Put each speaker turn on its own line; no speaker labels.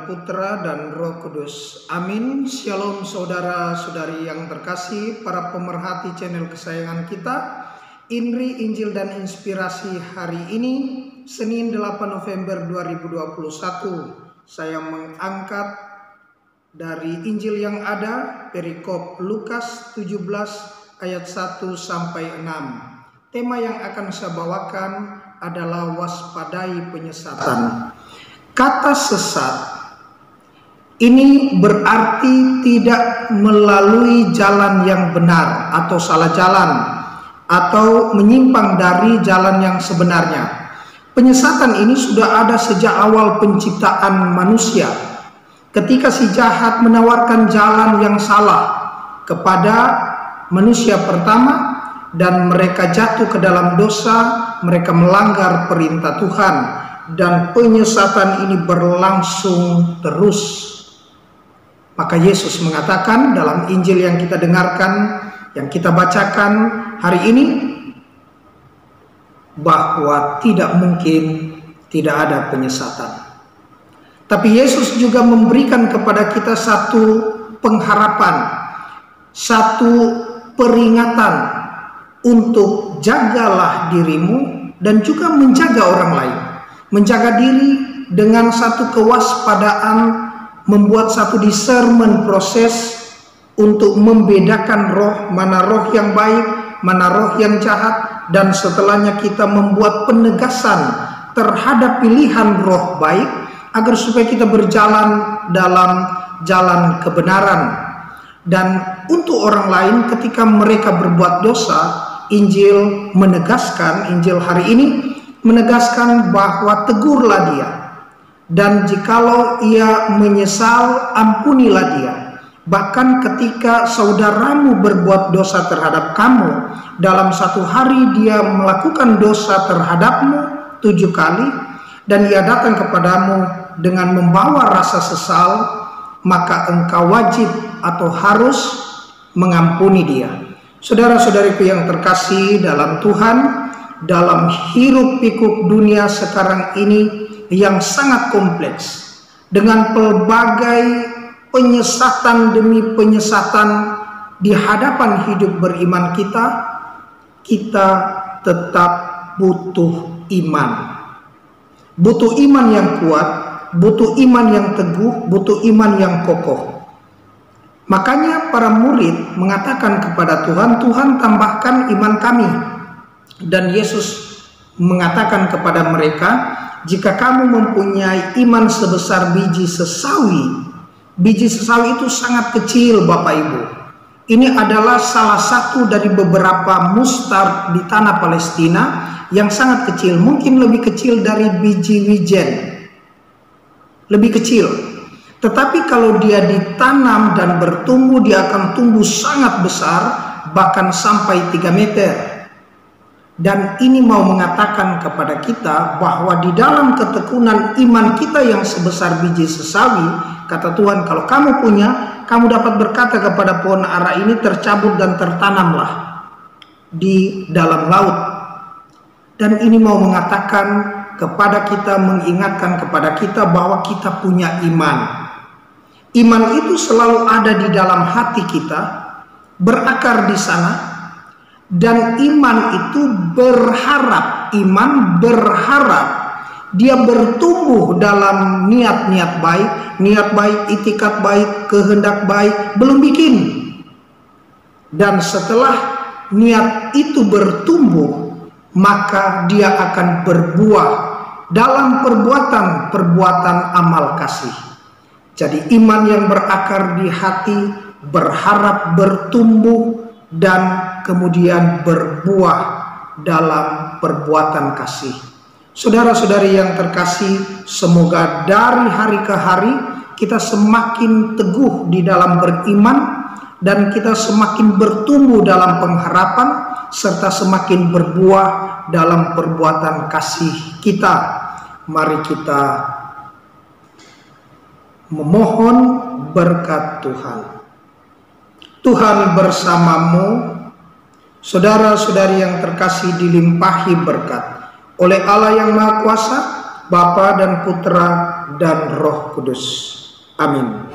Putra dan Roh Kudus. Amin. Shalom saudara-saudari yang terkasih, para pemerhati channel kesayangan kita, INRI Injil dan Inspirasi hari ini, Senin 8 November 2021. Saya mengangkat dari Injil yang ada, perikop Lukas 17 ayat 1 sampai 6. Tema yang akan saya bawakan adalah waspadai penyesatan. Kata sesat ini berarti tidak melalui jalan yang benar atau salah jalan, atau menyimpang dari jalan yang sebenarnya. Penyesatan ini sudah ada sejak awal penciptaan manusia, ketika si jahat menawarkan jalan yang salah kepada manusia pertama, dan mereka jatuh ke dalam dosa, mereka melanggar perintah Tuhan, dan penyesatan ini berlangsung terus. Maka Yesus mengatakan dalam Injil yang kita dengarkan, yang kita bacakan hari ini, bahwa tidak mungkin tidak ada penyesatan. Tapi Yesus juga memberikan kepada kita satu pengharapan, satu peringatan untuk jagalah dirimu dan juga menjaga orang lain. Menjaga diri dengan satu kewaspadaan, membuat satu discernment proses untuk membedakan roh, mana roh yang baik, mana roh yang jahat, dan setelahnya kita membuat penegasan terhadap pilihan roh baik, agar supaya kita berjalan dalam jalan kebenaran. Dan untuk orang lain ketika mereka berbuat dosa, Injil menegaskan, Injil hari ini menegaskan bahwa tegurlah dia, dan jikalau ia menyesal, ampunilah dia. Bahkan ketika saudaramu berbuat dosa terhadap kamu, dalam satu hari dia melakukan dosa terhadapmu 7 kali, dan ia datang kepadamu dengan membawa rasa sesal, maka engkau wajib atau harus mengampuni dia. Saudara-saudariku yang terkasih dalam Tuhan, dalam hiruk pikuk dunia sekarang ini yang sangat kompleks, dengan pelbagai penyesatan demi penyesatan di hadapan hidup beriman kita, kita tetap butuh iman. Butuh iman yang kuat, butuh iman yang teguh, butuh iman yang kokoh. Makanya para murid mengatakan kepada Tuhan, Tuhan tambahkan iman kami. Dan Yesus mengatakan kepada mereka, jika kamu mempunyai iman sebesar biji sesawi itu sangat kecil Bapak Ibu. Ini adalah salah satu dari beberapa mustard di tanah Palestina yang sangat kecil, mungkin lebih kecil dari biji wijen, lebih kecil. Tetapi kalau dia ditanam dan bertumbuh, dia akan tumbuh sangat besar, bahkan sampai 3 meter. Dan ini mau mengatakan kepada kita bahwa di dalam ketekunan iman kita yang sebesar biji sesawi, kata Tuhan, kalau kamu punya, kamu dapat berkata kepada pohon ara ini, tercabut dan tertanamlah di dalam laut. Dan ini mau mengatakan kepada kita, mengingatkan kepada kita bahwa kita punya iman. Iman itu selalu ada di dalam hati kita, berakar di sana. Dan iman itu berharap, iman berharap, dia bertumbuh dalam niat-niat baik, itikat baik, kehendak baik, belum bikin. Dan setelah niat itu bertumbuh, maka dia akan berbuah dalam perbuatan amal kasih. Jadi iman yang berakar di hati, berharap, bertumbuh, dan kemudian berbuah dalam perbuatan kasih. Saudara-saudari yang terkasih, semoga dari hari ke hari kita semakin teguh di dalam beriman, dan kita semakin bertumbuh dalam pengharapan, serta semakin berbuah dalam perbuatan kasih kita. Mari kita memohon berkat Tuhan. Tuhan bersamamu, saudara-saudari yang terkasih, dilimpahi berkat oleh Allah yang Maha Kuasa, Bapa dan Putra dan Roh Kudus. Amin.